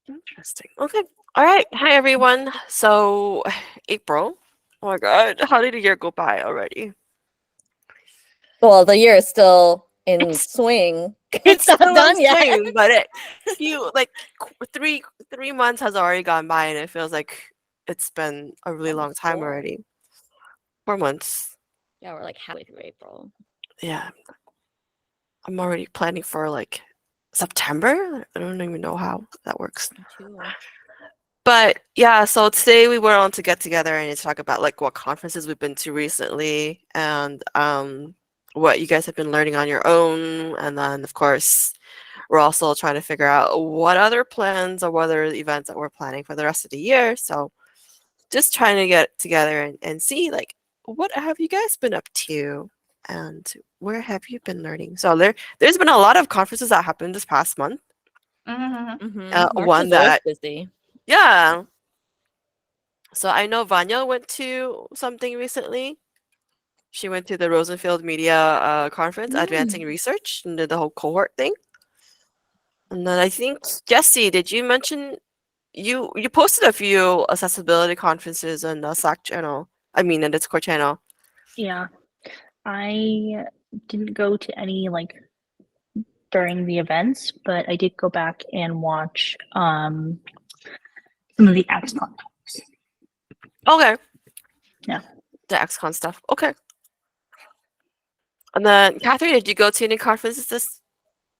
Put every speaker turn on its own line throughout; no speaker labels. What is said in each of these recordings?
Interesting. Okay. All right. Hi, everyone. So, April. Oh my God. How did the year go by already?
Well, the year is still in
It's
swing.
it's
It's not
still in
done yet.
swing, but few like 3 months has already gone by, and it feels like it's been a really long
Almost
time
4.
already. 4 months.
Yeah, we're like halfway through April.
Yeah. I'm already planning for like September. I don't even know how that works.
Me too.
But yeah, so today we were on to get together and to talk about like what conferences we've been to recently and what you guys have been learning on your own. And then of course, we're also trying to figure out what other plans or what other events that we're planning for the rest of the year. So just trying to get together and see like what have you guys been up to and where have you been learning? So there's been a lot of conferences that happened this past month.
March
One
is always
that
busy.
yeah. So I know Vanya went to something recently. She went to the Rosenfield Media Conference, Advancing Research, and did the whole cohort thing. And then I think Jesse, did you mention you posted a few accessibility conferences on the Slack channel? I mean, in the Discord channel.
Yeah, I didn't go to any like during the events, but I did go back and watch some of the XCon talks.
Okay.
Yeah.
The XCon stuff. Okay. And then Catherine, did you go to any conferences this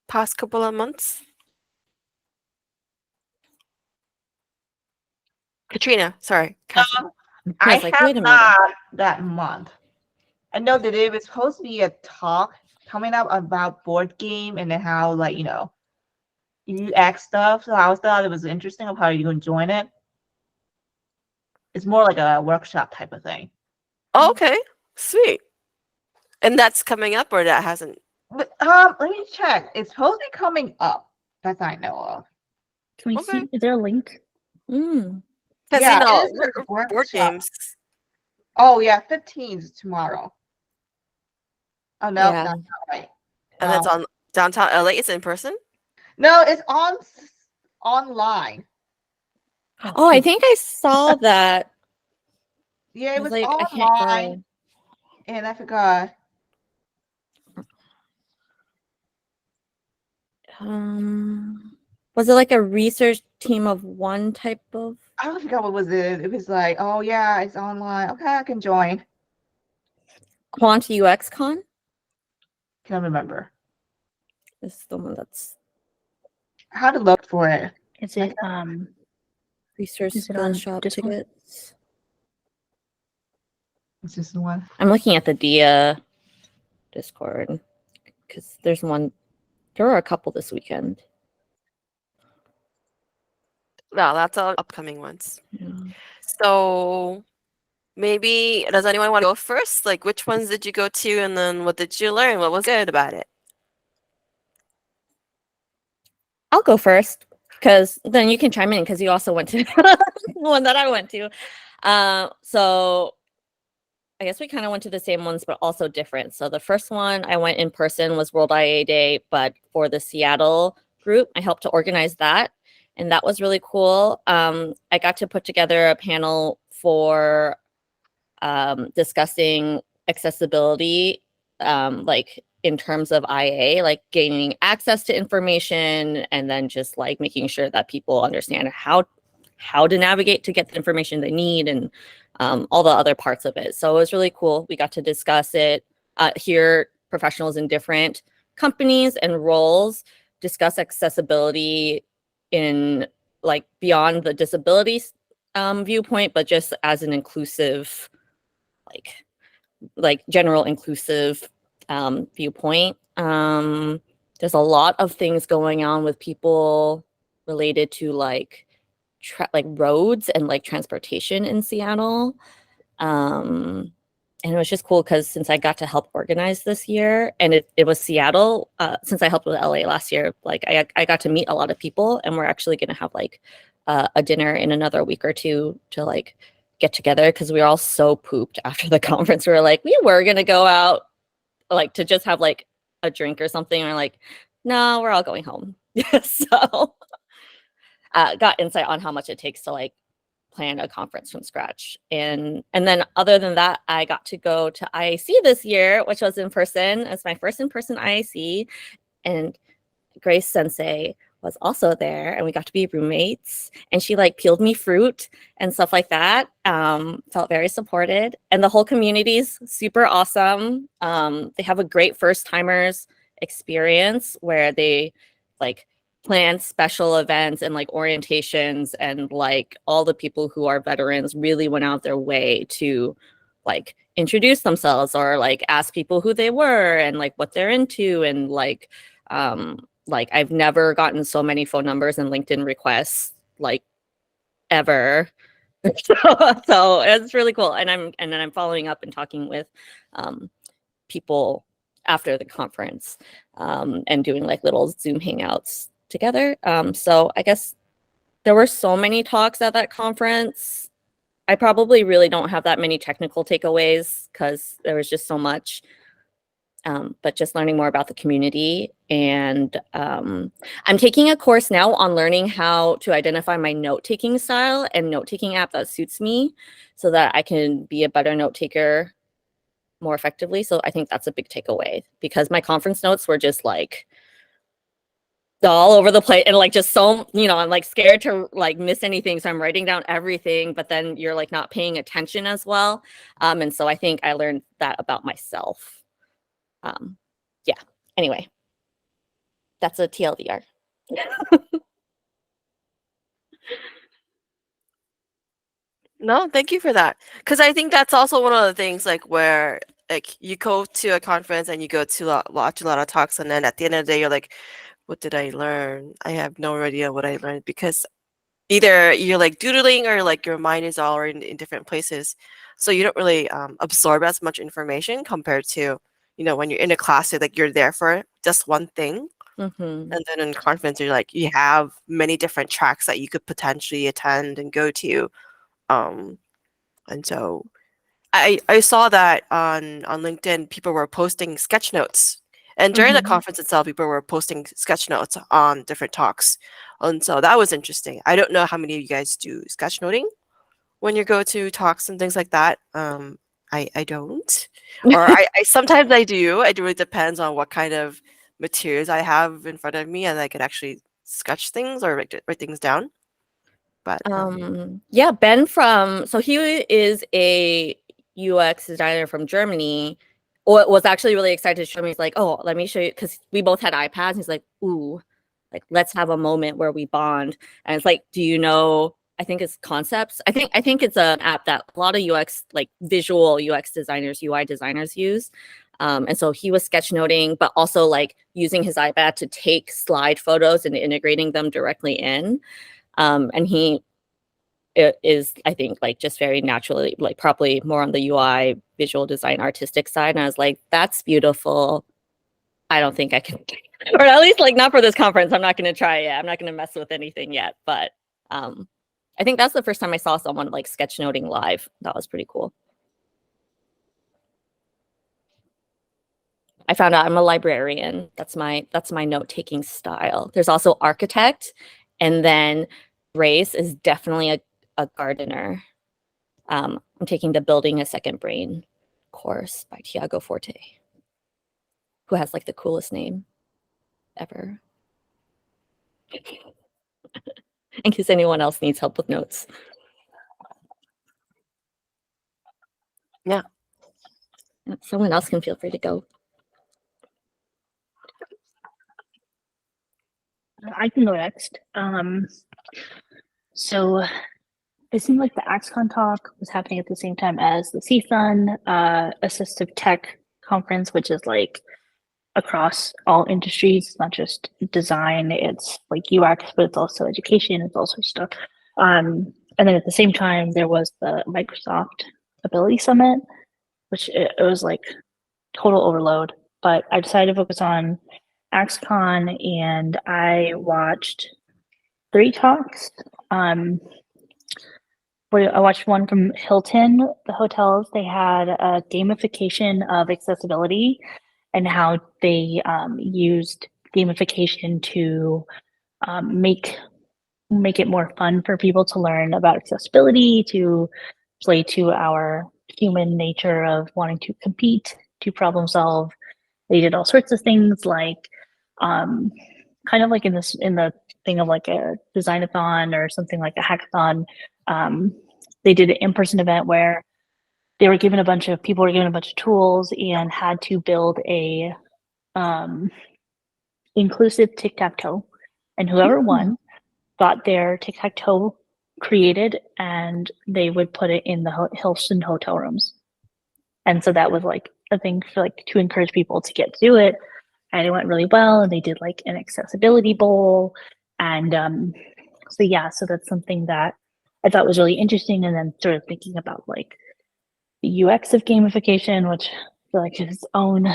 past couple of months? Katrina, sorry. Catherine.
I
I
was like,
have
wait a minute.
not that month. I know that it was supposed to be a talk coming up about board game and then how like UX stuff. So I thought it was interesting of how you can join it. It's more like a workshop type of thing.
Oh, okay. Sweet. And that's coming up or that hasn't?
But, let me check. It's supposed to be coming up. That I know of.
Can we
Okay.
see? Is there a link?
Mm.
Because
Yeah,
you know,
it is a
board
workshop.
games.
Oh yeah, 15th is tomorrow. Oh no,
Yeah.
that's not right.
And it's on downtown LA. It's in person?
No, it's online.
Oh, I think I saw that.
Yeah,
I
it
was
was
like, I can't
online,
go.
and I forgot.
Was it like a research team of one type of?
I don't forgot what was it. It was like, oh yeah, it's online. Okay, I can join.
Quant UX Con?
Can't remember.
This is the one that's
I had to look for it.
Is it
research
Is it
skill
on
shop
Discord?
tickets.
Is this the one?
I'm looking at the DIA Discord because there's one. There were a couple this weekend.
No, that's all upcoming ones.
Yeah.
So maybe does anyone want to go first? Like which ones did you go to and then what did you learn? What was good about it?
I'll go first because then you can chime in because you also went to the one that I went to. So I guess we kind of went to the same ones, but also different. So the first one I went in person was World IA Day, but for the Seattle group, I helped to organize that. And that was really cool. I got to put together a panel for discussing accessibility, like in terms of IA, like gaining access to information, and then just like making sure that people understand how to navigate to get the information they need and all the other parts of it. So it was really cool. We got to discuss it, hear professionals in different companies and roles discuss accessibility in like beyond the disabilities viewpoint, but just as an inclusive, like general inclusive viewpoint. There's a lot of things going on with people related to like roads and like transportation in Seattle. And it was just cool because since I got to help organize this year and it was Seattle, since I helped with LA last year, like I got to meet a lot of people, and we're actually going to have like a dinner in another week or two to like get together because we were all so pooped after the conference. We were like, we were going to go out like to just have like a drink or something. And we're like, no, we're all going home. So got insight on how much it takes to like plan a conference from scratch. And then other than that, I got to go to IAC this year, which was in person. It's my first in-person IAC. And Grace Sensei was also there, and we got to be roommates, and she like peeled me fruit and stuff like that. Felt very supported, and the whole community's super awesome. They have a great first timers experience where they like plan special events and like orientations, and like all the people who are veterans really went out their way to like introduce themselves or like ask people who they were and like what they're into, and like I've never gotten so many phone numbers and LinkedIn requests like ever. So it's really cool. And then I'm following up and talking with people after the conference and doing like little Zoom hangouts together. So I guess there were so many talks at that conference. I probably really don't have that many technical takeaways because there was just so much. But just learning more about the community. And I'm taking a course now on learning how to identify my note-taking style and note-taking app that suits me so that I can be a better note taker more effectively. So I think that's a big takeaway because my conference notes were just like all over the place and like just so, I'm like scared to like miss anything. So I'm writing down everything, but then you're like not paying attention as well. And so I think I learned that about myself. Yeah, anyway, that's a TLDR.
No, thank you for that. Because I think that's also one of the things like where like you go to a conference and you go to watch a lot of talks, and then at the end of the day you're like, what did I learn? I have no idea what I learned, because either you're like doodling or like your mind is all in different places, so you don't really absorb as much information compared to when you're in a class, you're there for just one thing. And then in conference you're like you have many different tracks that you could potentially attend and go to. And so I saw that on LinkedIn people were posting sketch notes, and during the conference itself people were posting sketch notes on different talks, and so that was interesting. I don't know how many of you guys do sketch noting when you go to talks and things like that. I don't, or I sometimes I do. It really depends on what kind of materials I have in front of me, and I could actually sketch things or write things down. But
yeah, Ben so he is a UX designer from Germany. Was actually really excited to show me. He's like, oh, let me show you, because we both had iPads. He's like, ooh, like let's have a moment where we bond. And it's like, do you know? I think it's Concepts. I think it's an app that a lot of UX, like visual UX designers, UI designers use. And so he was sketchnoting, but also like using his iPad to take slide photos and integrating them directly in. And he is, I think, like just very naturally, like probably more on the UI visual design artistic side. And I was like, that's beautiful. I don't think I can, or at least like not for this conference. I'm not going to try it. I'm not going to mess with anything yet. But I think that's the first time I saw someone like sketchnoting live. That was pretty cool. I found out I'm a librarian. That's my note-taking style. There's also architect, and then Grace is definitely a gardener. I'm taking the Building a Second Brain course by Tiago Forte, who has like the coolest name ever. In case anyone else needs help with notes.
Yeah.
Someone else can feel free to go.
I can go next. So it seemed like the AXCON talk was happening at the same time as the CSUN assistive tech conference, which is like across all industries. It's not just design, it's like UX, but it's also education, it's also stuff. And then at the same time, there was the Microsoft Ability Summit, which it was like total overload. But I decided to focus on AXCON, and I watched 3 talks. I watched one from Hilton, the hotels. They had a gamification of accessibility and how they used gamification to make make it more fun for people to learn about accessibility, to play to our human nature of wanting to compete, to problem solve. They did all sorts of things like kind of like in the thing of like a design-a-thon or something like a hackathon. They did an in-person event where they were given a bunch of people were given a bunch of tools and had to build a inclusive tic-tac-toe, and whoever won got their tic-tac-toe created and they would put it in the Hilton hotel rooms. And so that was like a thing for like to encourage people to get to do it. And it went really well. And they did like an accessibility bowl. And so yeah, so that's something that I thought was really interesting. And then sort of thinking about like the UX of gamification, which I feel like is its own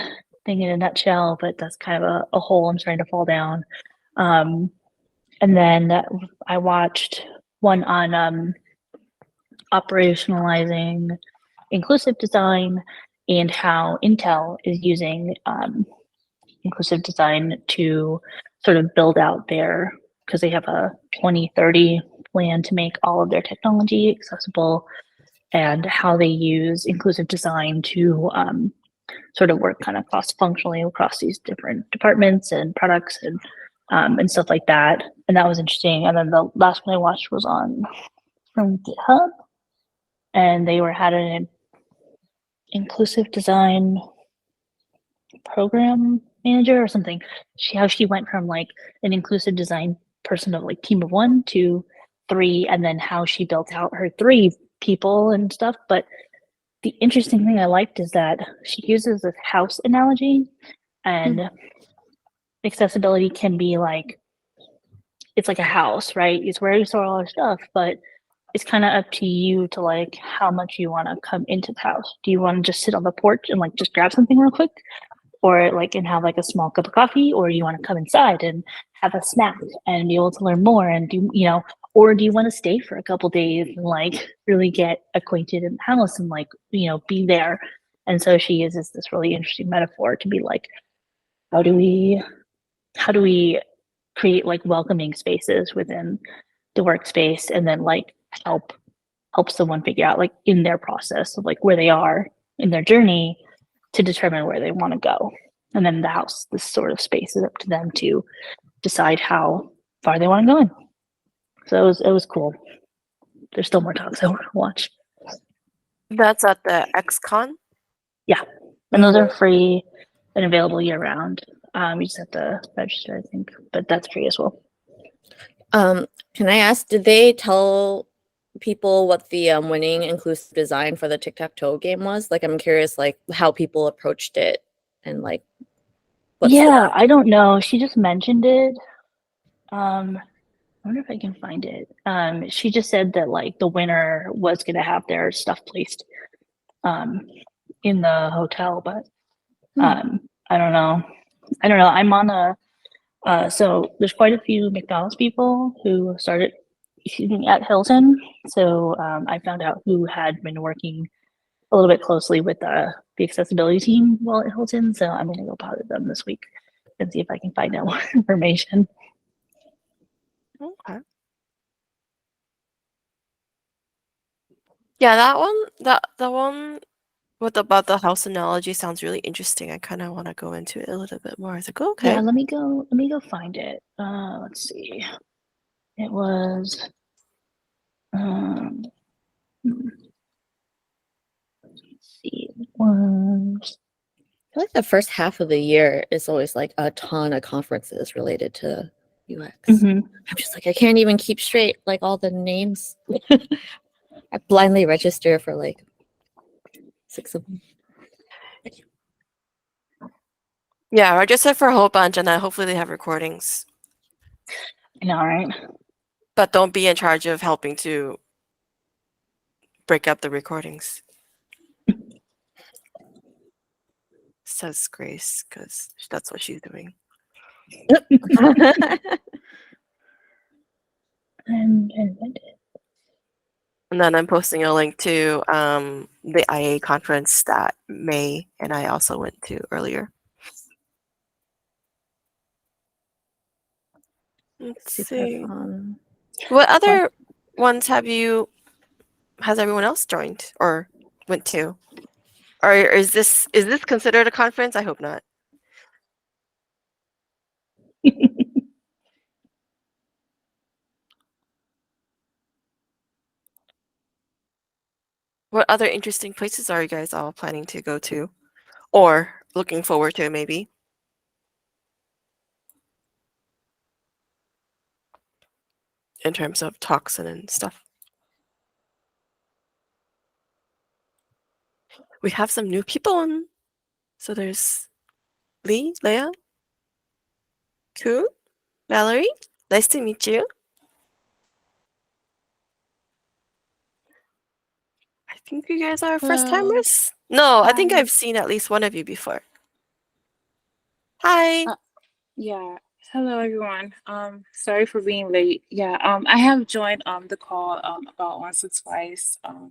thing in a nutshell, but that's kind of a hole I'm starting to fall down. And then I watched one on operationalizing inclusive design and how Intel is using inclusive design to sort of build out their, because they have a 2030 plan to make all of their technology accessible, and how they use inclusive design to sort of work kind of cross-functionally across these different departments and products and stuff like that. And that was interesting. And then the last one I watched was from GitHub, and they had an inclusive design program manager or something. How she went from like an inclusive design person of like team of 1 to 3, and then how she built out her 3 people and stuff. But the interesting thing I liked is that she uses this house analogy, and accessibility can be like, it's like a house, right? It's where you store all your stuff, but it's kind of up to you to like how much you want to come into the house. Do you want to just sit on the porch and like just grab something real quick, or like and have like a small cup of coffee, or you want to come inside and have a snack and be able to learn more and do, you know, or do you want to stay for a couple days and like really get acquainted in the house and like, you know, be there? And so she uses this really interesting metaphor to be like, how do we create like welcoming spaces within the workspace, and then like help someone figure out like in their process of like where they are in their journey to determine where they want to go. And then the house, this sort of space, is up to them to decide how far they want to go in. So it was cool. There's still more talks I want to watch.
That's at the XCon?
Yeah. And those are free and available year round. You just have to register, I think, but that's free as well.
Can I ask, did they tell people what the winning inclusive design for the tic-tac-toe game was? Like, I'm curious, like, how people approached it and like
yeah, I don't know. She just mentioned it. I wonder if I can find it. She just said that like the winner was gonna have their stuff placed in the hotel, but I don't know. I'm on so there's quite a few McDonald's people who started at Hilton. So I found out who had been working a little bit closely with the accessibility team while at Hilton. So I'm gonna go bother them this week and see if I can find out more information.
Okay. Yeah, that one, the one about the house analogy sounds really interesting. I kind of want to go into it a little bit more. I was like, okay.
Yeah, let me go find it. Let's see. It was let's see. It was
I feel like the first half of the year is always like a ton of conferences related to UX. I'm just like, I can't even keep straight like all the names. I blindly register for like 6 of them.
Yeah, register for a whole bunch, and then hopefully they have recordings.
I know, right?
But don't be in charge of helping to break up the recordings. Says Grace, because that's what she's doing.
And
then I'm posting a link to the IA conference that May and I also went to earlier. Let's
Super
see.
fun.
What other ones has everyone else joined or went to? Or is this considered a conference? I hope not. What other interesting places are you guys all planning to go to? Or looking forward to, maybe? In terms of talks and stuff. We have some new people on. So there's Lee, Leah, Ku, Valerie. Nice to meet you. I think you guys are first
Hello.
timers. No, I think
Hi.
I've seen at least one of you before. Hi.
Yeah. Hello, everyone. Sorry for being late. Yeah. I have joined the call about once or twice. I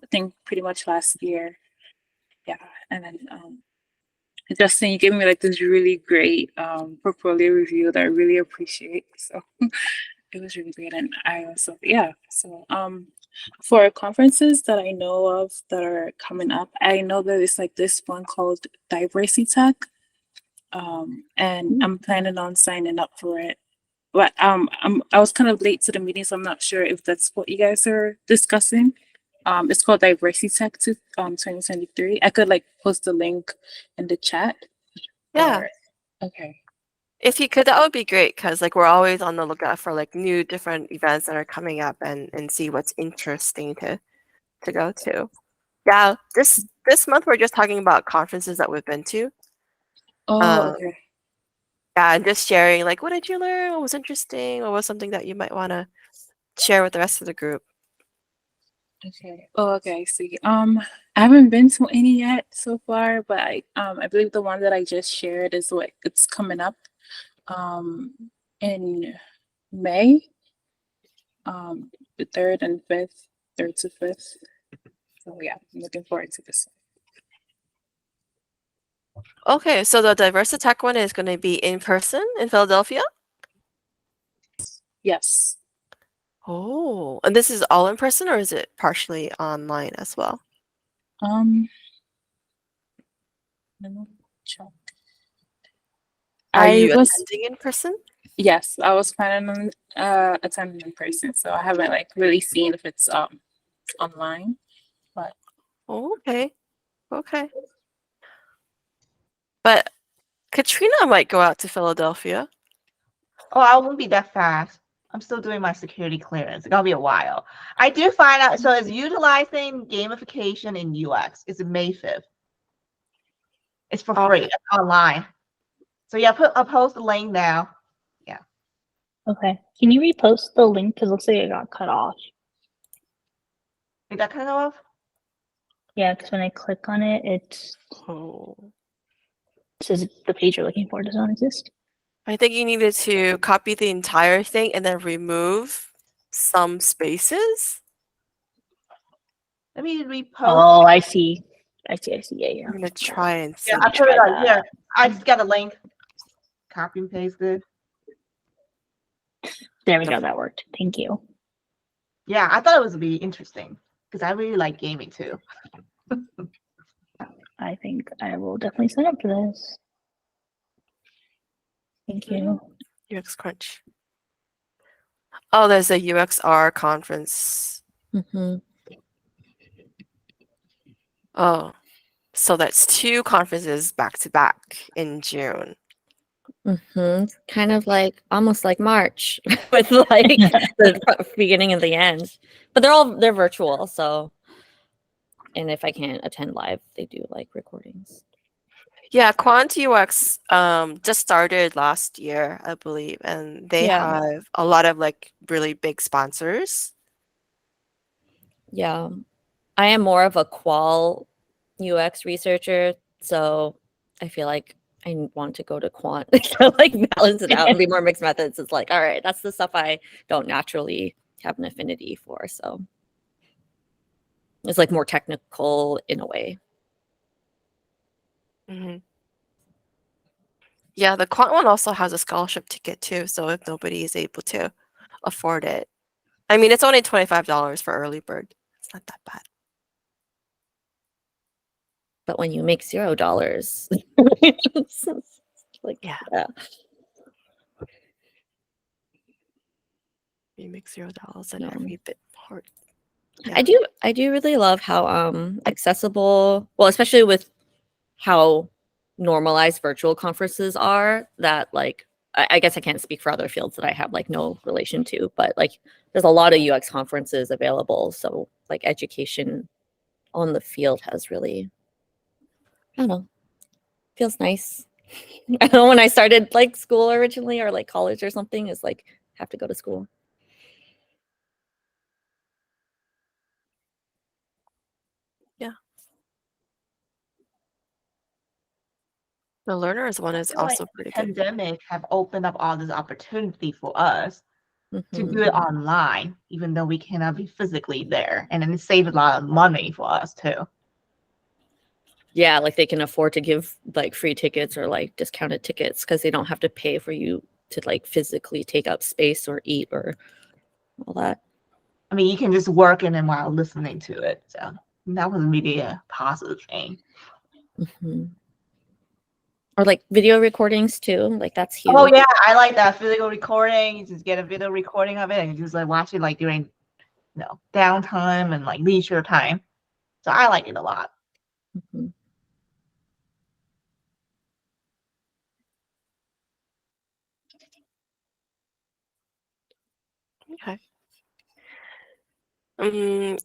think pretty much last year. Yeah. And then Justin, you gave me like this really great portfolio review that I really appreciate. So it was really great, and I also for conferences that I know of that are coming up, I know that it's like this one called Diversitech. And I'm planning on signing up for it. But I was kind of late to the meeting, so I'm not sure if that's what you guys are discussing. It's called Diversitech to 2023. I could like post the link in the chat.
Yeah.
Or okay.
If you could, that would be great, because like we're always on the lookout for like new different events that are coming up and see what's interesting to go to. Yeah, this month we're just talking about conferences that we've been to.
Oh, okay.
Yeah, and just sharing like what did you learn? What was interesting? What was something that you might want to share with the rest of the group?
Okay. Oh, okay. I see. I haven't been to any yet so far, but I believe the one that I just shared is what it's coming up, in May, the 3rd to 5th. So yeah, I'm looking forward to this.
Okay, so the Diversitech one is going to be in person in Philadelphia?
Yes.
Oh, and this is all in person, or is it partially online as well?
Let me check.
Are you
was
attending in person?
Yes, I was planning on attending in person, so I haven't like really seen if it's online, but
Oh, okay. Okay. But Katrina might go out to Philadelphia.
Oh, I won't be that fast. I'm still doing my security clearance. It's gonna be a while. I did find out. So it's utilizing gamification in UX. It's May 5th. It's for free.
Okay.
It's online. So yeah, I'll post the link now. Yeah.
Okay. Can you repost the link? Because it looks like it got cut off.
Did that cut off?
Yeah, because when I click on it, it
Oh.
says the page you're looking for does not exist.
I think you needed to copy the entire thing and then remove some spaces.
Let me repost.
Oh, I see. I see. Yeah, yeah.
I'm gonna try and see.
Yeah, I put it on here. I just got a link. Copy and paste it.
There we go. That worked. Thank you.
Yeah, I thought it was be interesting because I really like gaming too.
I think I will definitely sign up for this. Thank you.
UX Crunch. Oh, there's a UXR conference.
Mm-hmm.
Oh, so that's 2 conferences back to back in June.
Mm-hmm. Kind of like almost like March with like the beginning and the end. But they're virtual, so and if I can't attend live, they do like recordings.
Yeah, Quant UX just started last year, I believe, and they have a lot of like really big sponsors.
Yeah. I am more of a qual UX researcher, so I feel like I want to go to quant to like balance it out and be more mixed methods. It's like, all right, that's the stuff I don't naturally have an affinity for. So it's like more technical in a way.
Mm-hmm. Yeah, the Quant one also has a scholarship ticket too, so if nobody is able to afford it, I mean, it's only $25 for early bird. It's not that bad.
But when you make $0, it's like
Yeah.
yeah.
You make $0 and
No.
every bit part.
I do really love how accessible, well, especially with how normalized virtual conferences are, that like I guess I can't speak for other fields that I have like no relation to, but like there's a lot of UX conferences available. So like education on the field has really, I don't know, feels nice. I don't know, when I started like school originally or like college or something, is like have to go to school.
Yeah. The learners one is
I feel like
also
the
pretty good.
pandemic have opened up all this opportunity for us to
Mhm.
do it online, even though we cannot be physically there, and then it saved a lot of money for us too.
Yeah, like they can afford to give like free tickets or like discounted tickets because they don't have to pay for you to like physically take up space or eat or all that.
I mean, you can just work in and while listening to it, so that was really a positive thing.
Mhm. Or like video recordings too, like that's huge.
Oh yeah, I like that video recording. You just get a video recording of it and you just like watch it like during downtime and like leisure time. So I like it a lot.
Mhm.
Okay.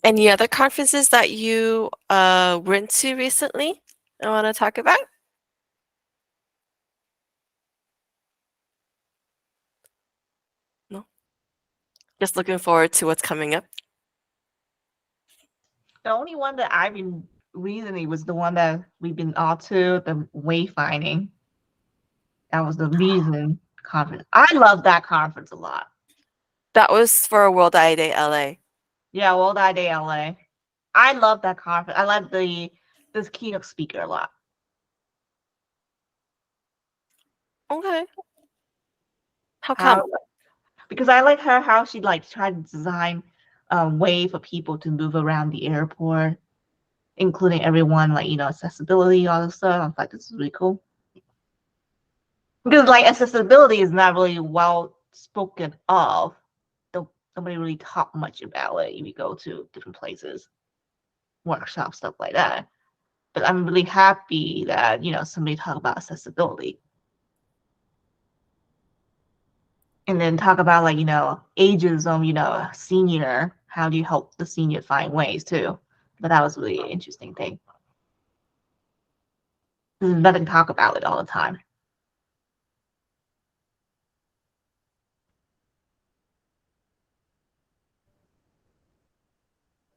Any other conferences that you went to recently I want to talk about? No. Just looking forward to what's coming up.
The only one that I've been recently was the one that we've been all to, the wayfinding. That was the reason conference. I love that conference a lot.
That was for World Eye Day LA.
Yeah, World Eye Day LA. I love that conference. I like this keynote speaker a lot.
Okay. How come?
Because I like her how she like tried to design a way for people to move around the airport, including everyone, like accessibility, all this stuff. I thought this is really cool. Because like accessibility is not really well spoken of. Nobody really talk much about it if you go to different places, workshops, stuff like that. But I'm really happy that somebody talk about accessibility. And then talk about like ageism, senior, how do you help the senior find ways too. But that was really an interesting thing. There's nothing to talk about it all the time.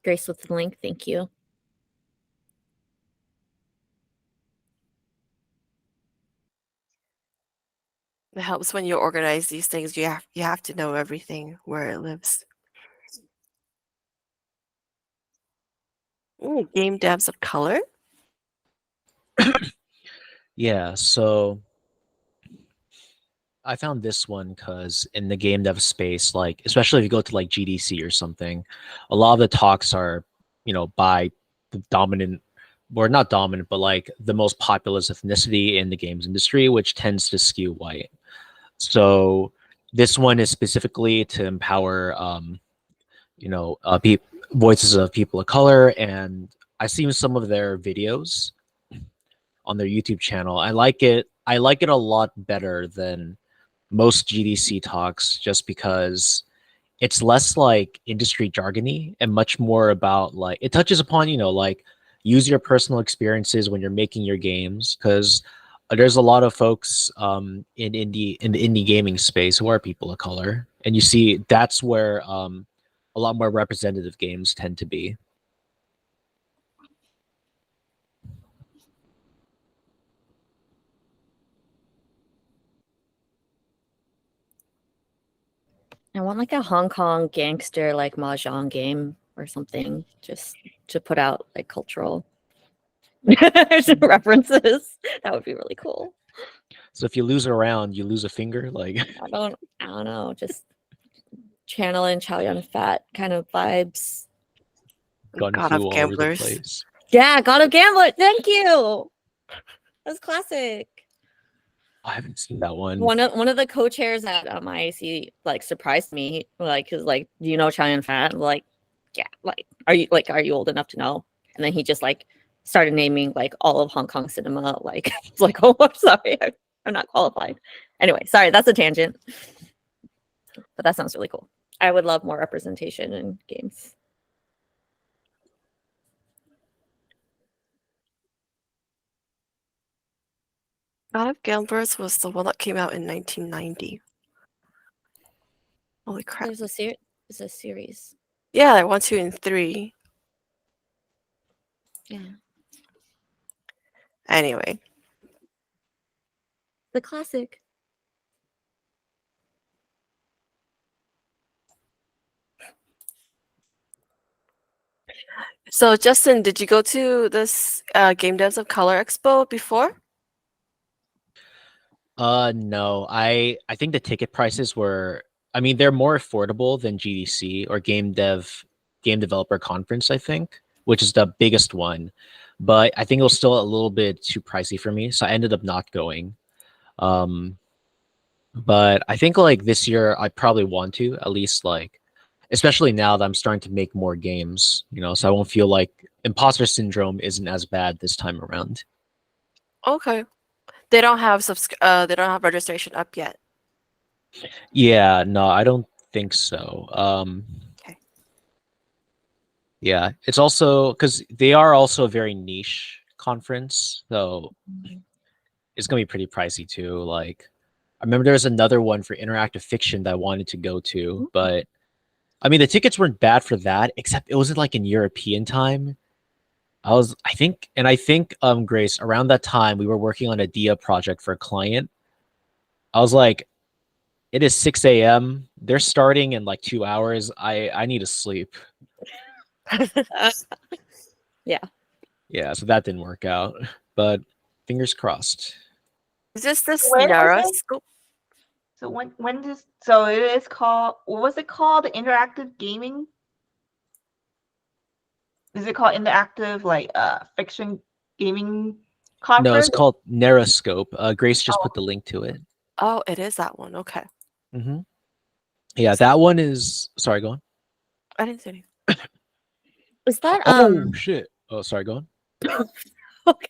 Grace with the link, thank you.
It helps when you organize these things. You have to know everything where it lives. Ooh, game devs of color.
Yeah, so I found this one because in the game dev space, like especially if you go to like GDC or something, a lot of the talks are, by the dominant, or not dominant, but like the most populous ethnicity in the games industry, which tends to skew white. So this one is specifically to empower, voices of people of color, and I've seen some of their videos on their YouTube channel. I like it. I like it a lot better than most GDC talks, just because it's less like industry jargony and much more about like it touches upon like use your personal experiences when you're making your games, because there's a lot of folks in the indie gaming space who are people of color, and you see that's where a lot more representative games tend to be.
I want like a Hong Kong gangster like mahjong game or something, just to put out like cultural references. That would be really cool.
So if you lose a round, you lose a finger. Like
I don't know, just channel and Chow Yun Fat kind of vibes.
Gun
God
flew
of
all over the
Gamblers.
place.
Yeah, God of Gambler. Thank you. That's classic.
I haven't seen that one.
One of the co-chairs at IAC like surprised me, like, cause like, do you know Chow Yun Fat? I'm like, yeah, like, are you old enough to know? And then he just like started naming like all of Hong Kong cinema. Like, it's like, oh, I'm sorry, I'm not qualified. Anyway, sorry, that's a tangent. But that sounds really cool. I would love more representation in games.
God of Gamblers was the one that came out in 1990. Holy crap.
There's a series.
Yeah, they're 1, 2, and 3.
Yeah.
Anyway.
The classic.
So Justin, did you go to this Game Devs of Color Expo before?
No. I think the ticket prices were, I mean, they're more affordable than GDC or Game Developer Conference, I think, which is the biggest one. But I think it was still a little bit too pricey for me, so I ended up not going. But I think like this year I probably want to, at least like, especially now that I'm starting to make more games, you know, so I won't feel like imposter syndrome isn't as bad this time around.
Okay. They don't have registration up yet.
Yeah, no, I don't think so.
Okay.
Yeah, it's also because they are also a very niche conference, so it's gonna be pretty pricey too. Like, I remember there was another one for interactive fiction that I wanted to go to, but I mean the tickets weren't bad for that, except it wasn't like in European time. I think, Grace, around that time we were working on a DIA project for a client. I was like, it is 6 a.m. They're starting in like 2 hours. I need to sleep.
Yeah.
Yeah, so that didn't work out, but fingers crossed.
Is this
When was
Nara
it?
scope?
So so it is called, what was it called? Interactive gaming? Is it called interactive like fiction gaming conference?
No, it's called Narrowscope. Grace just put the link to it.
Oh, it is that one. Okay.
Mm-hmm. Yeah, that one is. Sorry, go on.
I didn't see anything.
Is that
Oh shit! Oh, sorry, go on.
okay.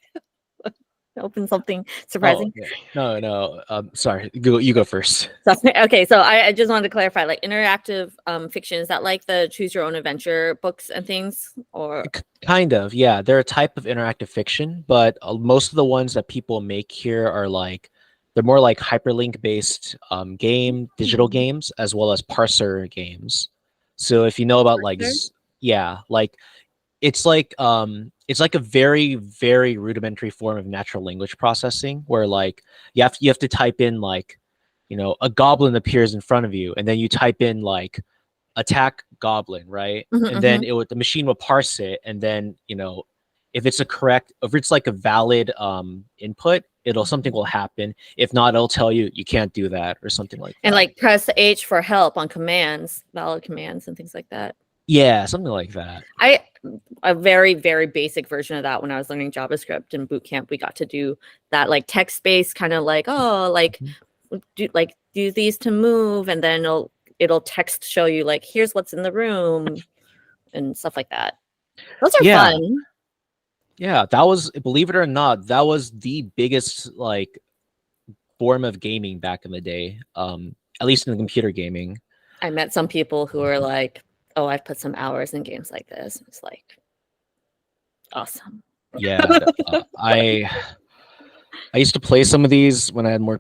Open something surprising.
Oh, yeah. No. Sorry. You go first.
Okay, so I just wanted to clarify, like interactive fiction, is that like the choose your own adventure books and things, or
Kind of, yeah. They're a type of interactive fiction, but most of the ones that people make here are like they're more like hyperlink based digital games, as well as parser games. So if you know about like like it's like a very very rudimentary form of natural language processing where like you have to type in like, you know, a goblin appears in front of you and then you type in like attack goblin, right? And then the machine will parse it, and then, you know, if it's like a valid input, something will happen. If not, it'll tell you you can't do that or something like that.
And like press H for help on commands, valid commands and things like that.
Yeah, something like that.
A very, very basic version of that when I was learning JavaScript in boot camp, we got to do that like text-based kind of like, do these to move, and then it'll text show you like, here's what's in the room and stuff like that. Those are fun.
Yeah, that was, believe it or not, that was the biggest like form of gaming back in the day. At least in the computer gaming.
I met some people who were like, oh, I've put some hours in games like this. It's like awesome.
Yeah. I used to play some of these when I had more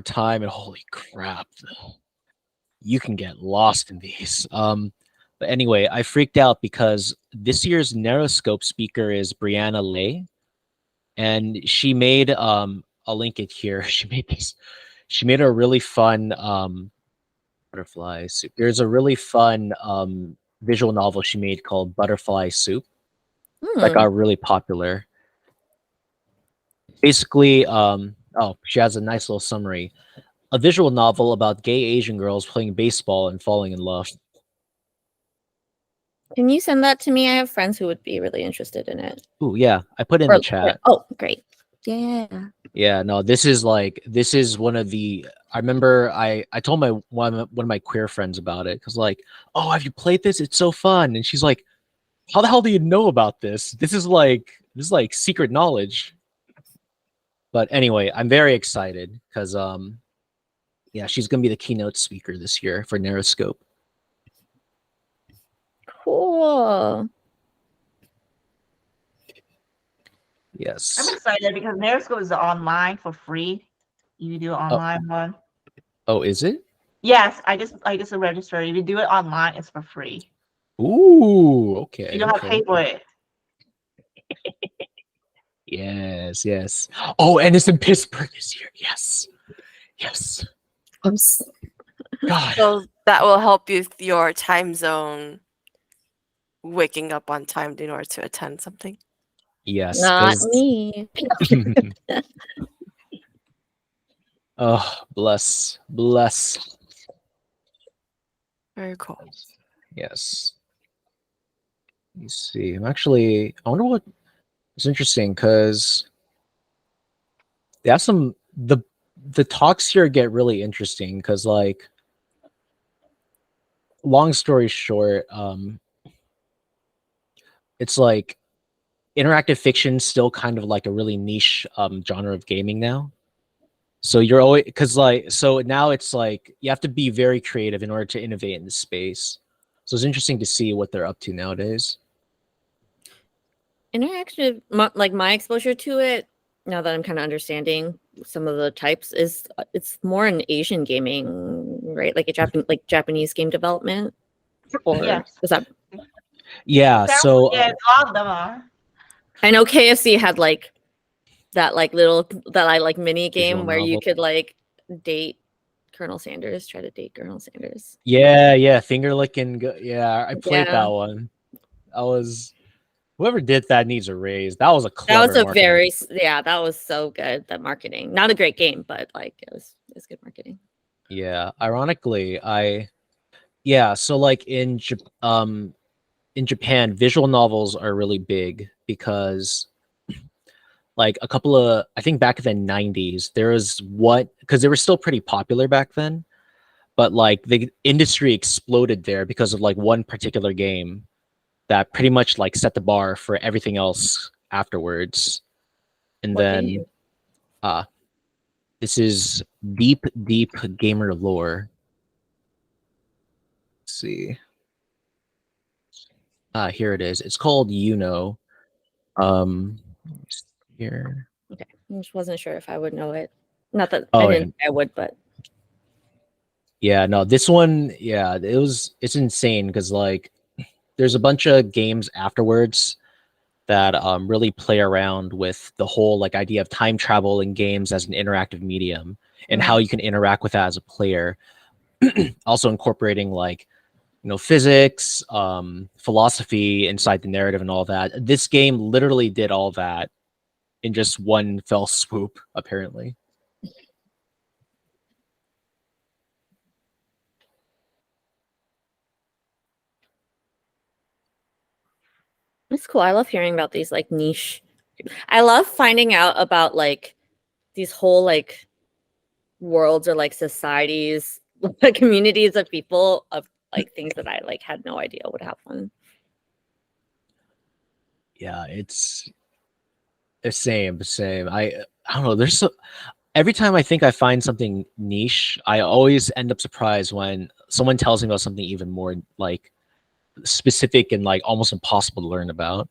time, and holy crap, you can get lost in these. But anyway, I freaked out because this year's Narrowscope speaker is Brianna Lay, and she made I'll link it here. She made a really fun butterfly soup. There's a really fun visual novel she made called Butterfly Soup that got really popular. Basically, she has a nice little summary. a visual novel about gay Asian girls playing baseball and falling in love.
Can you send that to me? I have friends who would be really interested in it.
Ooh, yeah, I put it in the chat.
Oh, great. Yeah.
Yeah, no, this is one of the. I remember I told my one of my queer friends about it because like, oh, have you played this? It's so fun, and she's like, how the hell do you know about this? This is like secret knowledge. But anyway, I'm very excited because yeah, she's gonna be the keynote speaker this year for Narrowscope.
Cool.
Yes.
I'm excited because Nersco is online for free. You do online one.
Oh, is it?
Yes, I just registered. If you do it online, it's for free.
Ooh, okay.
You don't have to pay for it.
Yes, yes. Oh, and it's in Pittsburgh this year. Yes, yes. God.
So that will help you with your time zone, waking up on time in order to attend something.
Yes.
Not me.
Oh, bless.
Very cool.
Yes. Let me see. I wonder what it's interesting because they have the talks here get really interesting because like long story short, it's like interactive fiction still kind of like a really niche genre of gaming now. So you're always so now it's like you have to be very creative in order to innovate in the space. So it's interesting to see what they're up to nowadays.
Interactive, like my exposure to it, now that I'm kind of understanding some of the types, is it's more in Asian gaming, right? Like Japanese game development, or is that?
Yeah. So
yeah, all of them are.
I know KFC had like that mini game where you could like date Colonel Sanders, try to date Colonel Sanders.
Yeah, finger licking. Yeah, I played that one. Whoever did that needs a raise. That was a clever.
That was so good. That marketing, not a great game, but like it was good marketing.
Yeah, ironically, so like in Japan, visual novels are really big because like a couple of, I think back in the 90s, there was because they were still pretty popular back then, but like the industry exploded there because of like one particular game that pretty much like set the bar for everything else afterwards. And
What
then
game?
this is deep gamer lore. Let's see. Here it is. It's called here.
Okay, I just wasn't sure if I would know it. Not that
Oh,
I didn't think I would, but
yeah, no, this one, yeah, it's insane because like there's a bunch of games afterwards that really play around with the whole like idea of time travel in games as an interactive medium and how you can interact with that as a player. Also incorporating like physics, philosophy inside the narrative and all that. This game literally did all that in just one fell swoop, apparently.
it's cool. I love hearing about these like niche. I love finding out about like these whole like worlds or like societies, communities of people of like things that I like had no idea would happen.
Yeah, it's the same. I don't know. Every time I think I find something niche, I always end up surprised when someone tells me about something even more like specific and like almost impossible to learn about.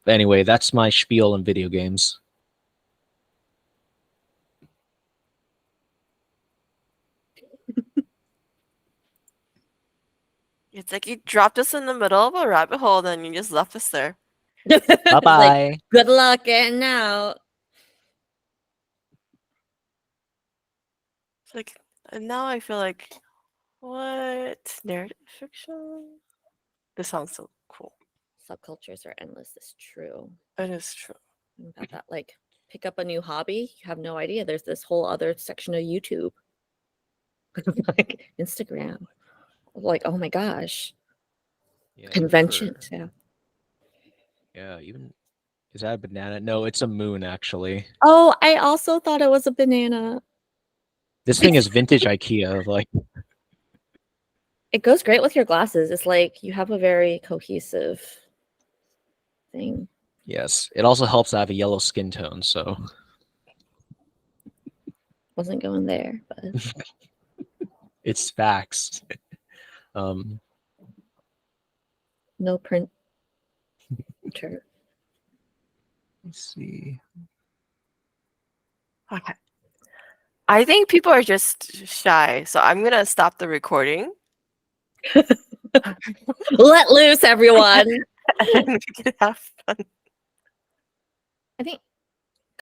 But anyway, that's my spiel in video games.
It's like you dropped us in the middle of a rabbit hole, then you just left us there.
Bye bye.
Like, good luck getting out.
It's like, and now I feel like, what narrative fiction? This sounds so cool.
Subcultures are endless. It's true.
It is true.
About that, like pick up a new hobby. You have no idea. There's this whole other section of YouTube. Like Instagram. Like, oh my gosh.
Yeah, even for-
Conventions, yeah.
Yeah, even is that a banana? No, it's a moon actually.
Oh, I also thought it was a banana.
This thing is vintage IKEA. Like,
It goes great with your glasses. It's like you have a very cohesive thing.
yes, it also helps I have a yellow skin tone. So
Wasn't going there, but
it's facts.
no print.
Let's see.
Okay. I think people are just shy, so I'm gonna stop the recording.
Let loose, everyone.
And we can have fun.
I think